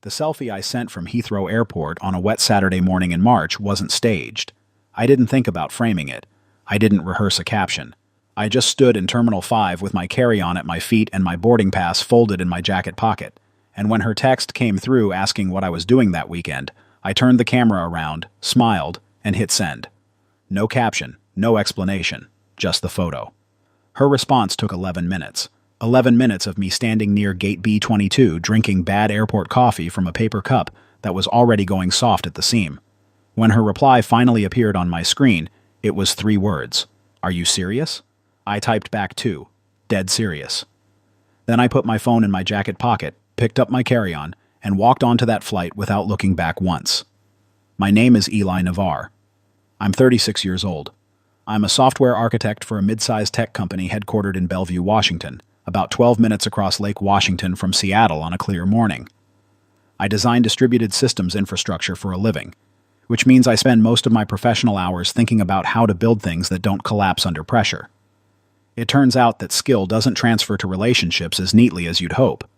The selfie I sent from Heathrow Airport on a wet Saturday morning in March wasn't staged. I didn't think about framing it. I didn't rehearse a caption. I just stood in Terminal 5 with my carry-on at my feet and my boarding pass folded in my jacket pocket. And when her text came through asking what I was doing that weekend, I turned the camera around, smiled, and hit send. No caption, no explanation, just the photo. Her response took 11 minutes. 11 minutes of me standing near Gate B22 drinking bad airport coffee from a paper cup that was already going soft at the seam. When her reply finally appeared on my screen, it was 3 words. "Are you serious?" I typed back 2. Dead serious. Then I put my phone in my jacket pocket, picked up my carry-on, and walked onto that flight without looking back once. My name is Eli Navar. I'm 36 years old. I'm a software architect for a mid-sized tech company headquartered in Bellevue, Washington, about 12 minutes across Lake Washington from Seattle on a clear morning. I design distributed systems infrastructure for a living, which means I spend most of my professional hours thinking about how to build things that don't collapse under pressure. It turns out that skill doesn't transfer to relationships as neatly as you'd hope.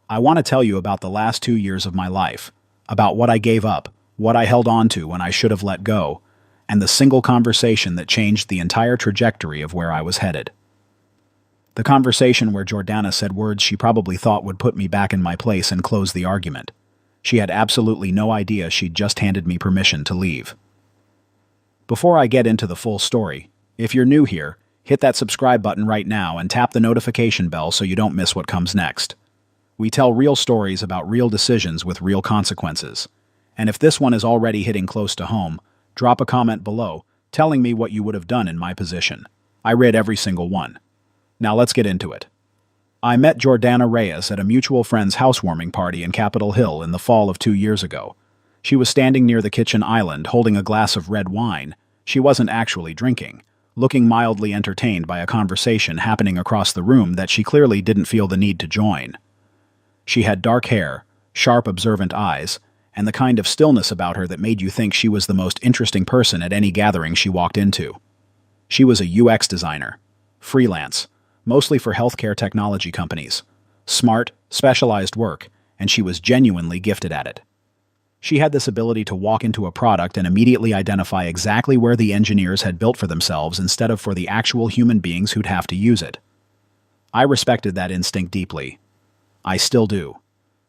I want to tell you about the last 2 years of my life, about what I gave up, what I held on to when I should have let go, and the single conversation that changed the entire trajectory of where I was headed. The conversation where Jordana said words she probably thought would put me back in my place and close the argument. She had absolutely no idea she'd just handed me permission to leave. Before I get into the full story, if you're new here, hit that subscribe button right now and tap the notification bell so you don't miss what comes next. We tell real stories about real decisions with real consequences. And if this one is already hitting close to home, drop a comment below telling me what you would have done in my position. I read every single one. Now let's get into it. I met Jordana Reyes at a mutual friend's housewarming party in Capitol Hill in the fall of 2 years ago. She was standing near the kitchen island holding a glass of red wine. She wasn't actually drinking, looking mildly entertained by a conversation happening across the room that she clearly didn't feel the need to join. She had dark hair, sharp, observant eyes, and the kind of stillness about her that made you think she was the most interesting person at any gathering she walked into. She was a UX designer, freelance, mostly for healthcare technology companies. Smart, specialized work, and she was genuinely gifted at it. She had this ability to walk into a product and immediately identify exactly where the engineers had built for themselves instead of for the actual human beings who'd have to use it. I respected that instinct deeply. I still do.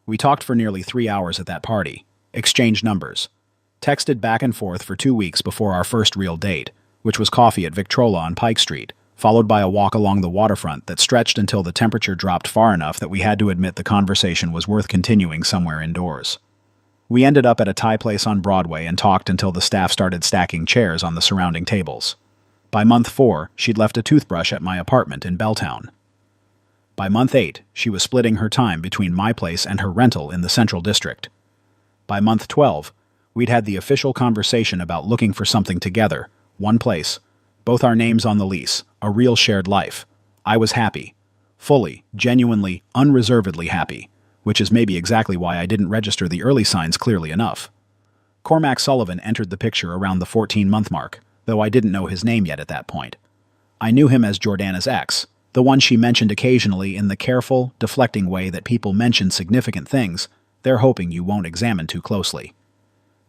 We talked for nearly 3 hours at that party, exchanged numbers, texted back and forth for 2 weeks before our first real date, which was coffee at Victrola on Pike Street, followed by a walk along the waterfront that stretched until the temperature dropped far enough that we had to admit the conversation was worth continuing somewhere indoors. We ended up at a Thai place on Broadway and talked until the staff started stacking chairs on the surrounding tables. By month 4, she'd left a toothbrush at my apartment in Belltown. By month 8, she was splitting her time between my place and her rental in the Central District. By month 12, we'd had the official conversation about looking for something together, one place, both our names on the lease, a real shared life. I was happy. Fully, genuinely, unreservedly happy, which is maybe exactly why I didn't register the early signs clearly enough. Cormac Sullivan entered the picture around the 14-month mark, though I didn't know his name yet at that point. I knew him as Jordana's ex, the one she mentioned occasionally in the careful, deflecting way that people mention significant things they're hoping you won't examine too closely.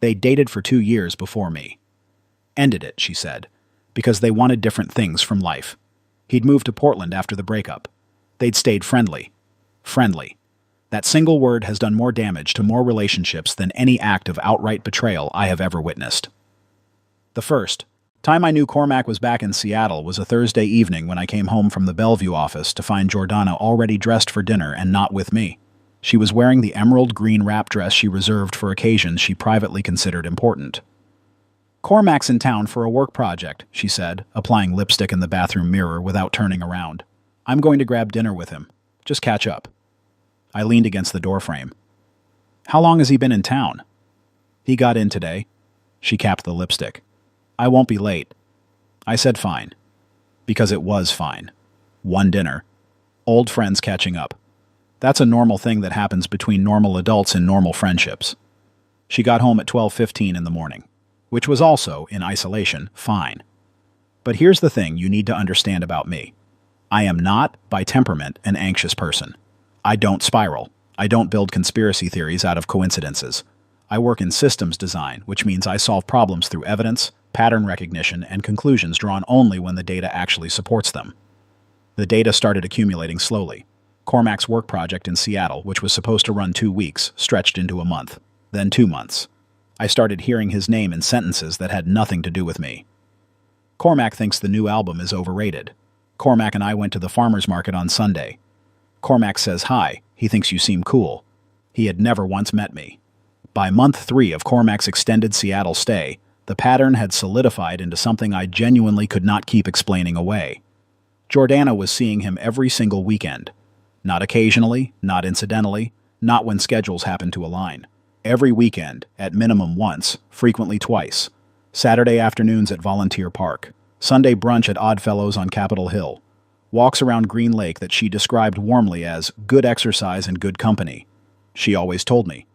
They dated for 2 years before me. Ended it, she said, because they wanted different things from life. He'd moved to Portland after the breakup. They'd stayed friendly. Friendly. That single word has done more damage to more relationships than any act of outright betrayal I have ever witnessed. The first time I knew Cormac was back in Seattle was a Thursday evening when I came home from the Bellevue office to find Jordana already dressed for dinner and not with me. She was wearing the emerald green wrap dress she reserved for occasions she privately considered important. "Cormac's in town for a work project," she said, applying lipstick in the bathroom mirror without turning around. "I'm going to grab dinner with him. Just catch up." I leaned against the doorframe. "How long has he been in town?" "He got in today." She capped the lipstick. "I won't be late." I said fine. Because it was fine. One dinner. Old friends catching up. That's a normal thing that happens between normal adults in normal friendships. She got home at 12:15 in the morning, which was also, in isolation, fine. But here's the thing you need to understand about me. I am not, by temperament, an anxious person. I don't spiral. I don't build conspiracy theories out of coincidences. I work in systems design, which means I solve problems through evidence, pattern recognition, and conclusions drawn only when the data actually supports them. The data started accumulating slowly. Cormac's work project in Seattle, which was supposed to run 2 weeks, stretched into a month, then 2 months. I started hearing his name in sentences that had nothing to do with me. Cormac thinks the new album is overrated. Cormac and I went to the farmer's market on Sunday. Cormac says hi, he thinks you seem cool. He had never once met me. By month 3 of Cormac's extended Seattle stay, the pattern had solidified into something I genuinely could not keep explaining away. Jordana was seeing him every single weekend. Not occasionally, not incidentally, not when schedules happened to align. Every weekend, at minimum once, frequently twice. Saturday afternoons at Volunteer Park. Sunday brunch at Oddfellows on Capitol Hill. Walks around Green Lake that she described warmly as good exercise and good company. She always told me.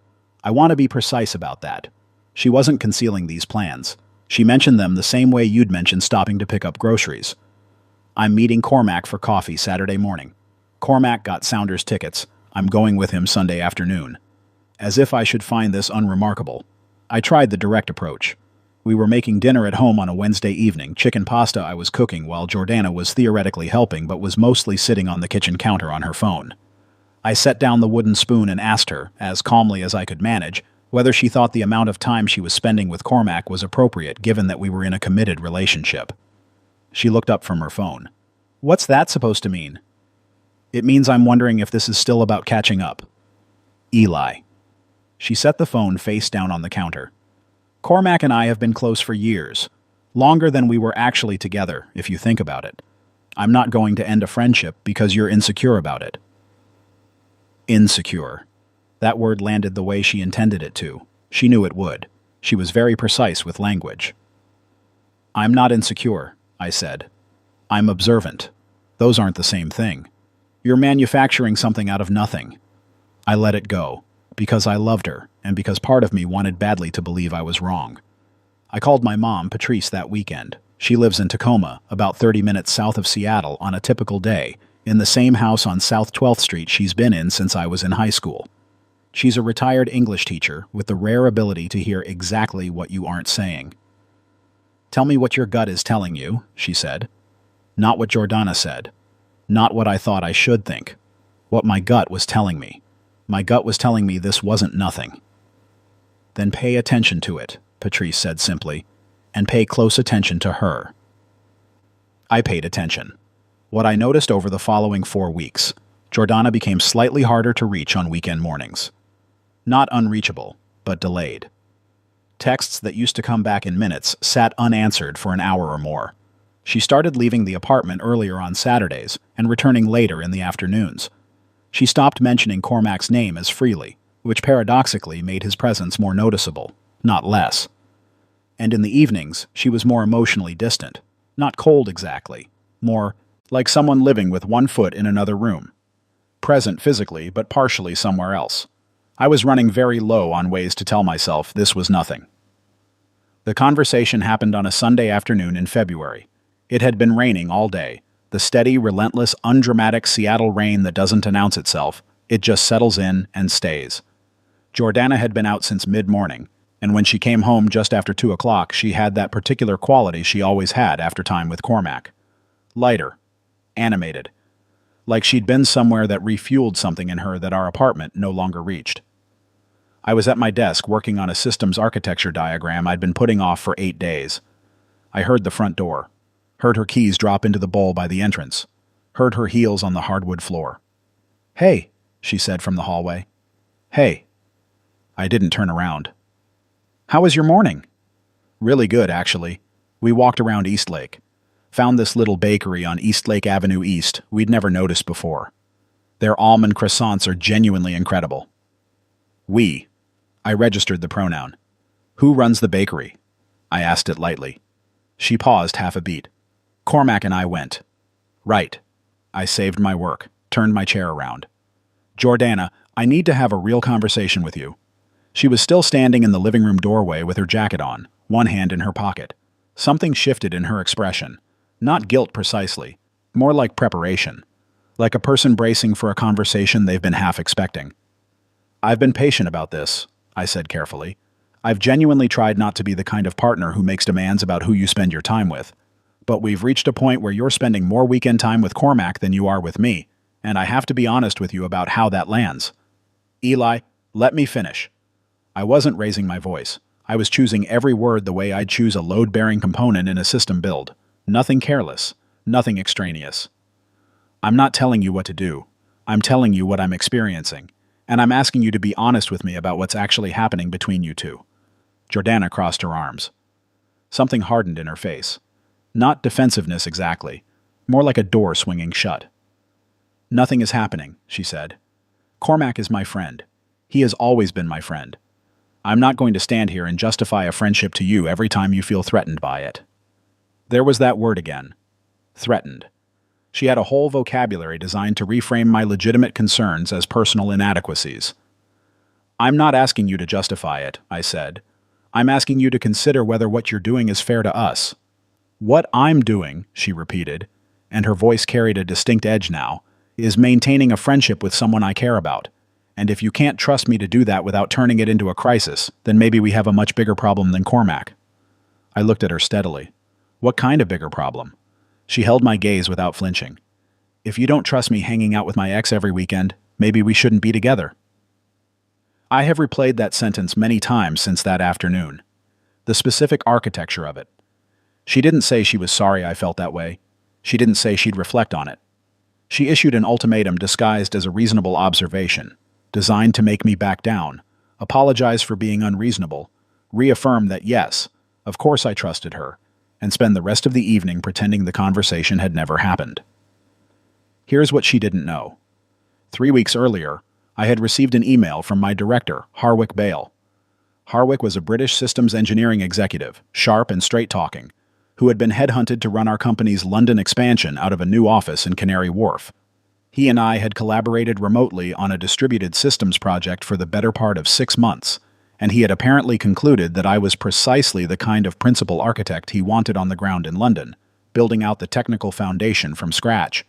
I want to be precise about that. She wasn't concealing these plans. She mentioned them the same way you'd mention stopping to pick up groceries. I'm meeting Cormac for coffee Saturday morning. Cormac got Sounders tickets. I'm going with him Sunday afternoon. As if I should find this unremarkable. I tried the direct approach. We were making dinner at home on a Wednesday evening, chicken pasta I was cooking while Jordana was theoretically helping but was mostly sitting on the kitchen counter on her phone. I set down the wooden spoon and asked her, as calmly as I could manage, whether she thought the amount of time she was spending with Cormac was appropriate given that we were in a committed relationship. She looked up from her phone. What's that supposed to mean? It means I'm wondering if this is still about catching up. Eli. She set the phone face down on the counter. Cormac and I have been close for years. Longer than we were actually together, if you think about it. I'm not going to end a friendship because you're insecure about it. Insecure. That word landed the way she intended it to. She knew it would. She was very precise with language. I'm not insecure, I said. I'm observant. Those aren't the same thing. You're manufacturing something out of nothing. I let it go, because I loved her, and because part of me wanted badly to believe I was wrong. I called my mom, Patrice, that weekend. She lives in Tacoma, about 30 minutes south of Seattle, on a typical day, in the same house on South 12th Street she's been in since I was in high school. She's a retired English teacher with the rare ability to hear exactly what you aren't saying. Tell me what your gut is telling you, she said. Not what Jordana said. Not what I thought I should think. What my gut was telling me. My gut was telling me this wasn't nothing. Then pay attention to it, Patrice said simply, and pay close attention to her. I paid attention. What I noticed over the following 4 weeks, Jordana became slightly harder to reach on weekend mornings. Not unreachable, but delayed. Texts that used to come back in minutes sat unanswered for an hour or more. She started leaving the apartment earlier on Saturdays and returning later in the afternoons. She stopped mentioning Cormac's name as freely, which paradoxically made his presence more noticeable, not less. And in the evenings, she was more emotionally distant. Not cold exactly. More like someone living with one foot in another room. Present physically, but partially somewhere else. I was running very low on ways to tell myself this was nothing. The conversation happened on a Sunday afternoon in February. It had been raining all day. The steady, relentless, undramatic Seattle rain that doesn't announce itself. It just settles in and stays. Jordana had been out since mid-morning, and when she came home just after 2 o'clock, she had that particular quality she always had after time with Cormac. Lighter. Animated. Like she'd been somewhere that refueled something in her that our apartment no longer reached. I was at my desk working on a systems architecture diagram I'd been putting off for 8 days. I heard the front door. Heard her keys drop into the bowl by the entrance. Heard her heels on the hardwood floor. Hey, she said from the hallway. Hey. I didn't turn around. How was your morning? Really good, actually. We walked around Eastlake. Found this little bakery on Eastlake Avenue East we'd never noticed before. Their almond croissants are genuinely incredible. We. I registered the pronoun. Who runs the bakery? I asked it lightly. She paused half a beat. Cormac and I went. Right. I saved my work, turned my chair around. Jordana, I need to have a real conversation with you. She was still standing in the living room doorway with her jacket on, one hand in her pocket. Something shifted in her expression. Not guilt precisely, more like preparation. Like a person bracing for a conversation they've been half expecting. I've been patient about this, I said carefully. I've genuinely tried not to be the kind of partner who makes demands about who you spend your time with. But we've reached a point where you're spending more weekend time with Cormac than you are with me, and I have to be honest with you about how that lands. Eli, let me finish. I wasn't raising my voice. I was choosing every word the way I'd choose a load-bearing component in a system build. Nothing careless, nothing extraneous. I'm not telling you what to do. I'm telling you what I'm experiencing, and I'm asking you to be honest with me about what's actually happening between you two. Jordana crossed her arms. Something hardened in her face. Not defensiveness exactly, more like a door swinging shut. Nothing is happening, she said. Cormac is my friend. He has always been my friend. I'm not going to stand here and justify a friendship to you every time you feel threatened by it. There was that word again. Threatened. She had a whole vocabulary designed to reframe my legitimate concerns as personal inadequacies. I'm not asking you to justify it, I said. I'm asking you to consider whether what you're doing is fair to us. What I'm doing, she repeated, and her voice carried a distinct edge now, is maintaining a friendship with someone I care about. And if you can't trust me to do that without turning it into a crisis, then maybe we have a much bigger problem than Cormac. I looked at her steadily. What kind of bigger problem? She held my gaze without flinching. If you don't trust me hanging out with my ex every weekend, maybe we shouldn't be together. I have replayed that sentence many times since that afternoon. The specific architecture of it. She didn't say she was sorry I felt that way. She didn't say she'd reflect on it. She issued an ultimatum disguised as a reasonable observation, designed to make me back down, apologize for being unreasonable, reaffirm that yes, of course I trusted her, and spend the rest of the evening pretending the conversation had never happened. Here's what she didn't know. 3 weeks earlier, I had received an email from my director, Harwick Bale. Harwick was a British systems engineering executive, sharp and straight-talking, who had been headhunted to run our company's London expansion out of a new office in Canary Wharf. He and I had collaborated remotely on a distributed systems project for the better part of 6 months, and he had apparently concluded that I was precisely the kind of principal architect he wanted on the ground in London, building out the technical foundation from scratch.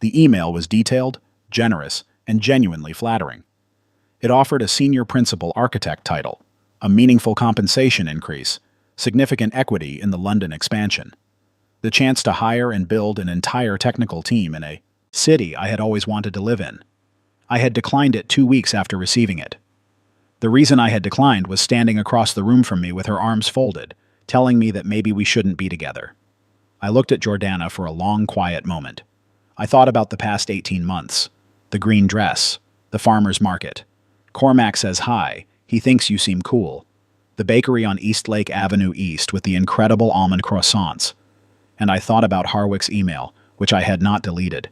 The email was detailed, generous, and genuinely flattering. It offered a senior principal architect title, a meaningful compensation increase, significant equity in the London expansion, the chance to hire and build an entire technical team in a city I had always wanted to live in. I had declined it 2 weeks after receiving it. The reason I had declined was standing across the room from me with her arms folded, telling me that maybe we shouldn't be together. I looked at Jordana for a long, quiet moment. I thought about the past 18 months. The green dress. The farmer's market. Cormac says hi. He thinks you seem cool. The bakery on Eastlake Avenue East with the incredible almond croissants. And I thought about Harwick's email, which I had not deleted,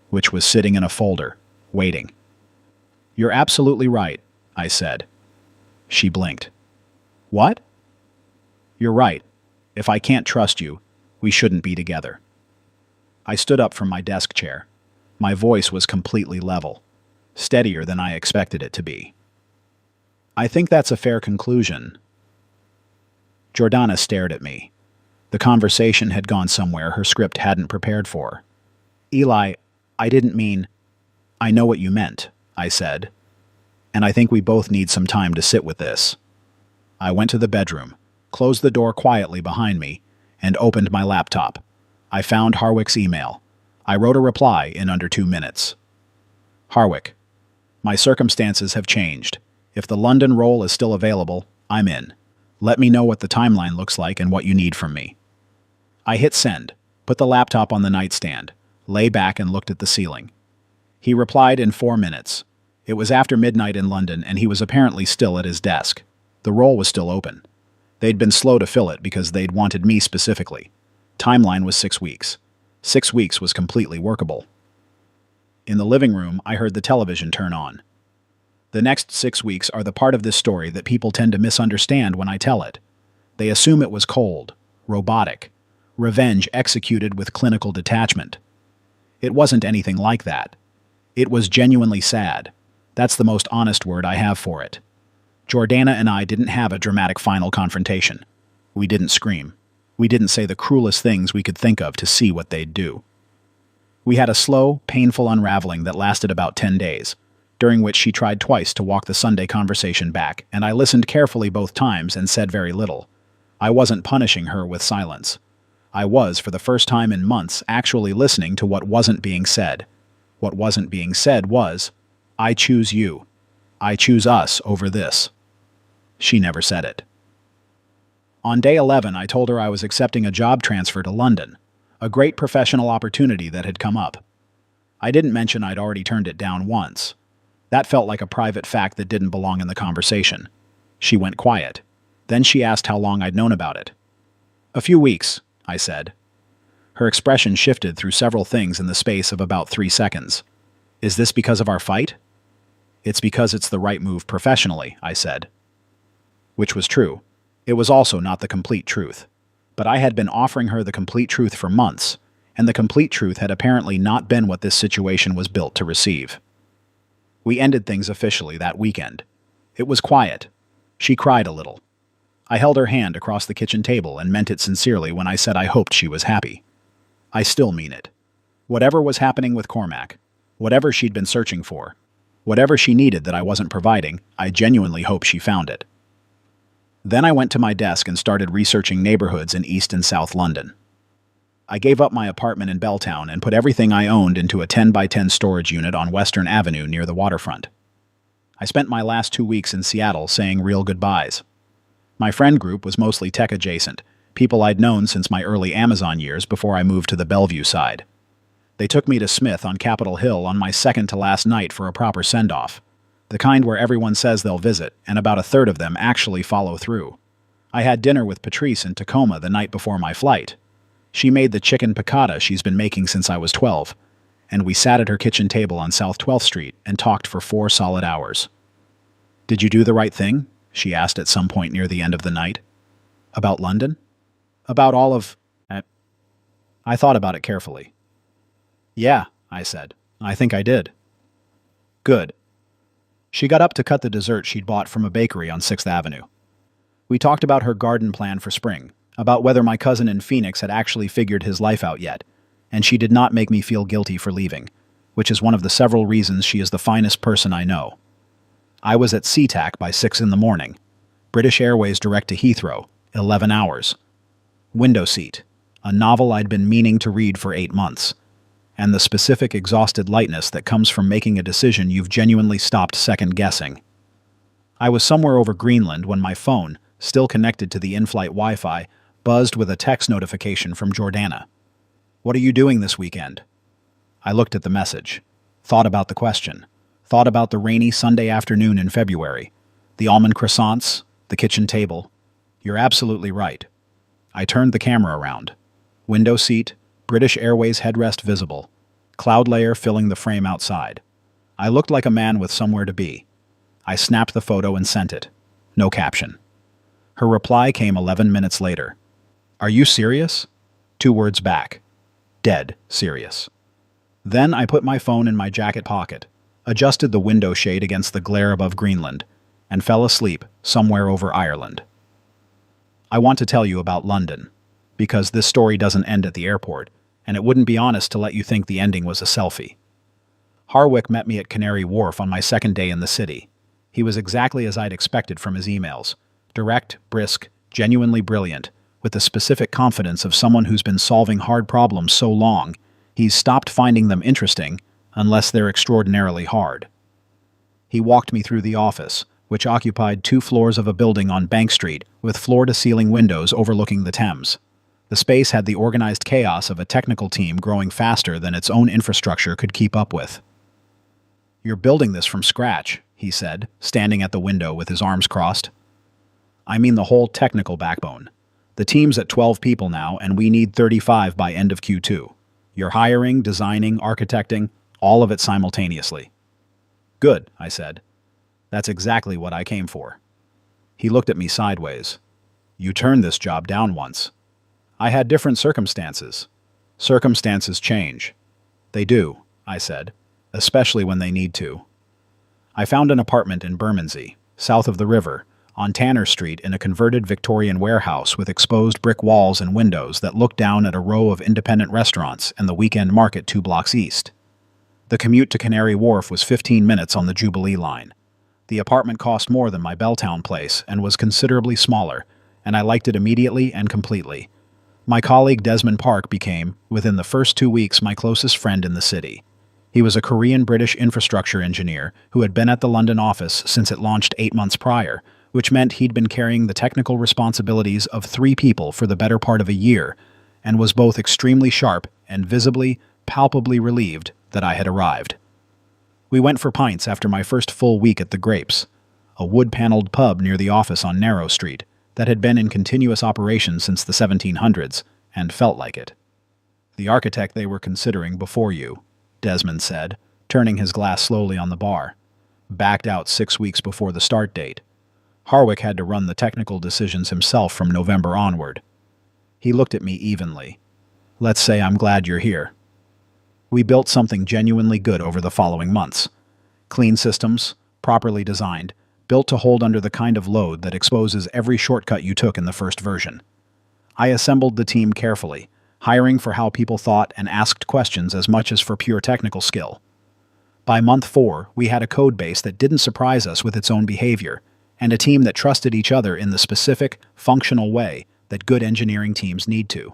which was sitting in a folder, waiting. You're absolutely right, I said. She blinked. What? You're right. If I can't trust you, we shouldn't be together. I stood up from my desk chair. My voice was completely level, steadier than I expected it to be. I think that's a fair conclusion. Jordana stared at me. The conversation had gone somewhere her script hadn't prepared for. Eli, I didn't mean... I know what you meant, I said. And I think we both need some time to sit with this. I went to the bedroom, closed the door quietly behind me, and opened my laptop. I found Harwick's email. I wrote a reply in under 2 minutes. Harwick, my circumstances have changed. If the London role is still available, I'm in. Let me know what the timeline looks like and what you need from me. I hit send, put the laptop on the nightstand, lay back and looked at the ceiling. He replied in 4 minutes. It was after midnight in London and he was apparently still at his desk. The role was still open. They'd been slow to fill it because they'd wanted me specifically. Timeline was 6 weeks. 6 weeks was completely workable. In the living room, I heard the television turn on. The next 6 weeks are the part of this story that people tend to misunderstand when I tell it. They assume it was cold, robotic, revenge executed with clinical detachment. It wasn't anything like that. It was genuinely sad. That's the most honest word I have for it. Jordana and I didn't have a dramatic final confrontation. We didn't scream. We didn't say the cruelest things we could think of to see what they'd do. We had a slow, painful unraveling that lasted about 10 days, during which she tried twice to walk the Sunday conversation back, and I listened carefully both times and said very little. I wasn't punishing her with silence. I was, for the first time in months, actually listening to what wasn't being said. What wasn't being said was, "I choose you. I choose us over this." She never said it. On day 11, I told her I was accepting a job transfer to London, a great professional opportunity that had come up. I didn't mention I'd already turned it down once. That felt like a private fact that didn't belong in the conversation. She went quiet. Then she asked how long I'd known about it. "A few weeks," I said. Her expression shifted through several things in the space of about 3 seconds. "Is this because of our fight?" "It's because it's the right move professionally," I said. Which was true. It was also not the complete truth. But I had been offering her the complete truth for months, and the complete truth had apparently not been what this situation was built to receive. We ended things officially that weekend. It was quiet. She cried a little. I held her hand across the kitchen table and meant it sincerely when I said I hoped she was happy. I still mean it. Whatever was happening with Cormac, whatever she'd been searching for, whatever she needed that I wasn't providing, I genuinely hope she found it. Then I went to my desk and started researching neighborhoods in East and South London. I gave up my apartment in Belltown and put everything I owned into a 10 by 10 storage unit on Western Avenue near the waterfront. I spent my last 2 weeks in Seattle saying real goodbyes. My friend group was mostly tech-adjacent, people I'd known since my early Amazon years before I moved to the Bellevue side. They took me to Smith on Capitol Hill on my second-to-last night for a proper send-off, the kind where everyone says they'll visit, and about a third of them actually follow through. I had dinner with Patrice in Tacoma the night before my flight. She made the chicken piccata she's been making since I was 12, and we sat at her kitchen table on South 12th Street and talked for 4 solid hours. "Did you do the right thing?" she asked at some point near the end of the night. "About London?" "About all of..." I thought about it carefully. "Yeah," I said. "I think I did." "Good." She got up to cut the dessert she'd bought from a bakery on 6th Avenue. We talked about her garden plan for spring, about whether my cousin in Phoenix had actually figured his life out yet, and she did not make me feel guilty for leaving, which is one of the several reasons she is the finest person I know. I was at SeaTac by 6 in the morning. British Airways direct to Heathrow, 11 hours. Window Seat, a novel I'd been meaning to read for 8 months, and the specific exhausted lightness that comes from making a decision you've genuinely stopped second-guessing. I was somewhere over Greenland when my phone, still connected to the in-flight Wi-Fi, buzzed with a text notification from Jordana. "What are you doing this weekend?" I looked at the message, thought about the question, thought about the rainy Sunday afternoon in February, the almond croissants, the kitchen table. You're absolutely right. I turned the camera around. Window seat, British Airways headrest visible, cloud layer filling the frame outside. I looked like a man with somewhere to be. I snapped the photo and sent it. No caption. Her reply came 11 minutes later. "Are you serious?" 2 words back. Dead serious. Then I put my phone in my jacket pocket, adjusted the window shade against the glare above Greenland, and fell asleep somewhere over Ireland. I want to tell you about London, because this story doesn't end at the airport, and it wouldn't be honest to let you think the ending was a selfie. Harwick met me at Canary Wharf on my second day in the city. He was exactly as I'd expected from his emails. Direct, brisk, genuinely brilliant, with the specific confidence of someone who's been solving hard problems so long, he's stopped finding them interesting unless they're extraordinarily hard. He walked me through the office, which occupied 2 floors of a building on Bank Street with floor-to-ceiling windows overlooking the Thames. The space had the organized chaos of a technical team growing faster than its own infrastructure could keep up with. "You're building this from scratch," he said, standing at the window with his arms crossed. "I mean the whole technical backbone. The team's at 12 people now, and we need 35 by end of Q2. You're hiring, designing, architecting, all of it simultaneously." "Good," I said. "That's exactly what I came for." He looked at me sideways. "You turned this job down once." "I had different circumstances." "Circumstances change." "They do," I said, "especially when they need to." I found an apartment in Bermondsey, south of the river, on Tanner Street in a converted Victorian warehouse with exposed brick walls and windows that looked down at a row of independent restaurants and the weekend market 2 blocks east. The commute to Canary Wharf was 15 minutes on the Jubilee line. The apartment cost more than my Belltown place and was considerably smaller, and I liked it immediately and completely. My colleague Desmond Park became, within the first 2 weeks, my closest friend in the city. He was a Korean-British infrastructure engineer who had been at the London office since it launched 8 months prior, which meant he'd been carrying the technical responsibilities of 3 people for the better part of a year, and was both extremely sharp and visibly, palpably relieved that I had arrived. We went for pints after my first full week at the Grapes, a wood-paneled pub near the office on Narrow Street that had been in continuous operation since the 1700s, and felt like it. "The architect they were considering before you," Desmond said, turning his glass slowly on the bar, "backed out 6 weeks before the start date. Harwick had to run the technical decisions himself from November onward." He looked at me evenly. "Let's say I'm glad you're here." We built something genuinely good over the following months. Clean systems, properly designed, built to hold under the kind of load that exposes every shortcut you took in the first version. I assembled the team carefully, hiring for how people thought and asked questions as much as for pure technical skill. By month 4, we had a code base that didn't surprise us with its own behavior, and a team that trusted each other in the specific, functional way that good engineering teams need to.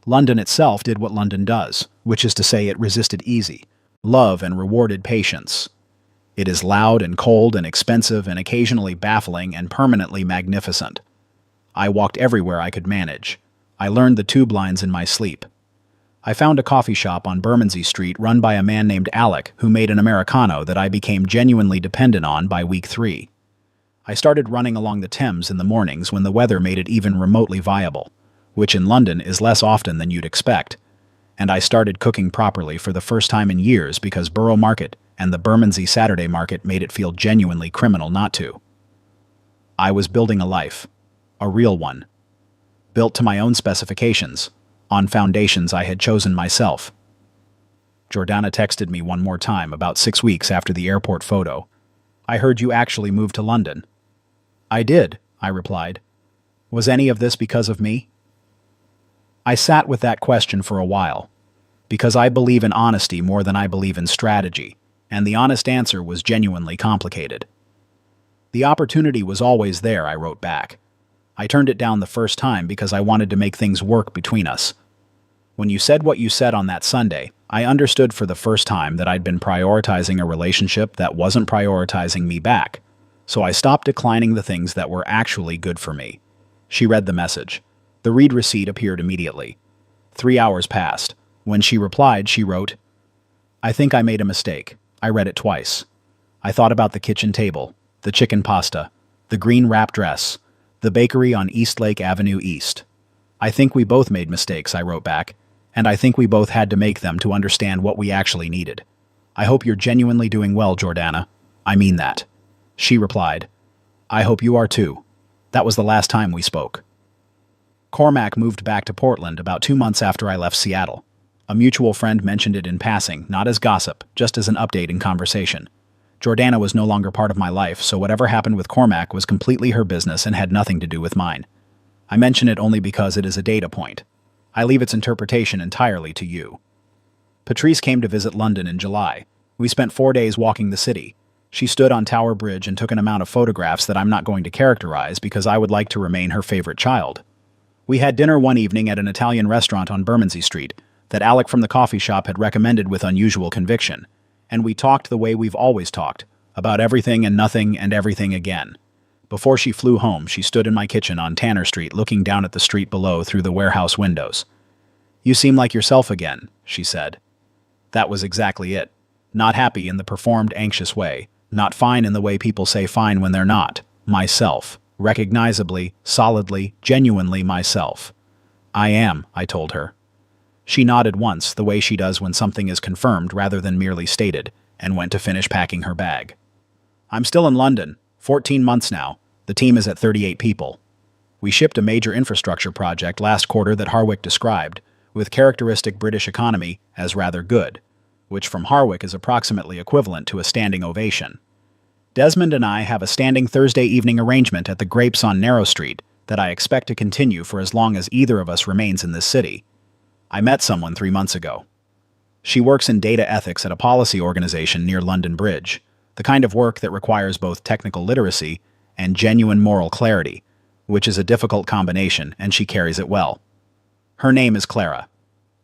London itself did what London does, which is to say it resisted easy, love and rewarded patience. It is loud and cold and expensive and occasionally baffling and permanently magnificent. I walked everywhere I could manage. I learned the tube lines in my sleep. I found a coffee shop on Bermondsey Street run by a man named Alec who made an Americano that I became genuinely dependent on by week 3. I started running along the Thames in the mornings when the weather made it even remotely viable, which in London is less often than you'd expect. And I started cooking properly for the first time in years because Borough Market and the Bermondsey Saturday Market made it feel genuinely criminal not to. I was building a life, a real one, built to my own specifications, on foundations I had chosen myself. Jordana texted me one more time about 6 weeks after the airport photo. "I heard you actually moved to London." "I did," I replied. "Was any of this because of me?" I sat with that question for a while, because I believe in honesty more than I believe in strategy, and the honest answer was genuinely complicated. "The opportunity was always there," I wrote back. "I turned it down the first time because I wanted to make things work between us. When you said what you said on that Sunday, I understood for the first time that I'd been prioritizing a relationship that wasn't prioritizing me back, so I stopped declining the things that were actually good for me." She read the message. The read receipt appeared immediately. 3 hours passed. When she replied, she wrote, "I think I made a mistake. I read it twice. I thought about the kitchen table, the chicken pasta, the green wrap dress, the bakery on Eastlake Avenue East. I think we both made mistakes," I wrote back, "and I think we both had to make them to understand what we actually needed. I hope you're genuinely doing well, Jordana. I mean that." She replied, "I hope you are too. That was the last time we spoke." Cormac moved back to Portland about 2 months after I left Seattle. A mutual friend mentioned it in passing, not as gossip, just as an update in conversation. Jordana was no longer part of my life, so whatever happened with Cormac was completely her business and had nothing to do with mine. I mention it only because it is a data point. I leave its interpretation entirely to you. Patrice came to visit London in July. We spent 4 days walking the city. She stood on Tower Bridge and took an amount of photographs that I'm not going to characterize because I would like to remain her favorite child. We had dinner one evening at an Italian restaurant on Bermondsey Street that Alec from the coffee shop had recommended with unusual conviction, and we talked the way we've always talked, about everything and nothing and everything again. Before she flew home, she stood in my kitchen on Tanner Street looking down at the street below through the warehouse windows. "You seem like yourself again," she said. That was exactly it. Not happy in the performed anxious way, not fine in the way people say fine when they're not. Myself. Recognizably, solidly, genuinely myself. "I am," I told her. She nodded once, the way she does when something is confirmed rather than merely stated, and went to finish packing her bag. "I'm still in London. 14 months now. The team is at 38 people. We shipped a major infrastructure project last quarter that Harwick described, with characteristic British economy as rather good, which from Harwick is approximately equivalent to a standing ovation. Desmond and I have a standing Thursday evening arrangement at the Grapes on Narrow Street that I expect to continue for as long as either of us remains in this city. I met someone 3 months ago." She works in data ethics at a policy organization near London Bridge, the kind of work that requires both technical literacy and genuine moral clarity, which is a difficult combination, and she carries it well. Her name is Clara.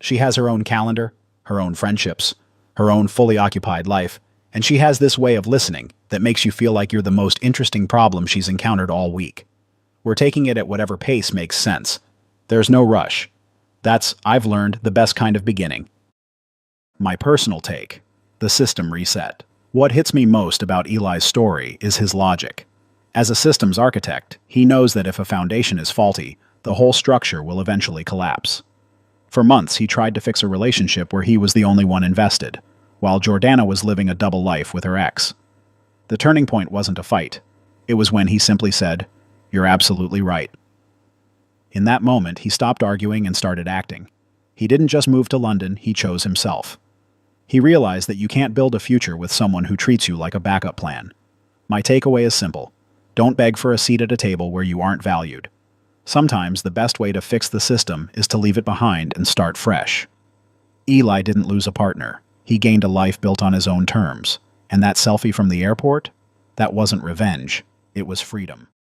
She has her own calendar, her own friendships, her own fully occupied life, and she has this way of listening that makes you feel like you're the most interesting problem she's encountered all week. We're taking it at whatever pace makes sense. There's no rush. That's, I've learned, the best kind of beginning. My personal take: the system reset. What hits me most about Eli's story is his logic. As a systems architect, he knows that if a foundation is faulty, the whole structure will eventually collapse. For months, he tried to fix a relationship where he was the only one invested, while Jordana was living a double life with her ex. The turning point wasn't a fight. It was when he simply said, "You're absolutely right." In that moment, he stopped arguing and started acting. He didn't just move to London, he chose himself. He realized that you can't build a future with someone who treats you like a backup plan. My takeaway is simple: don't beg for a seat at a table where you aren't valued. Sometimes the best way to fix the system is to leave it behind and start fresh. Eli didn't lose a partner. He gained a life built on his own terms. And that selfie from the airport? That wasn't revenge. It was freedom.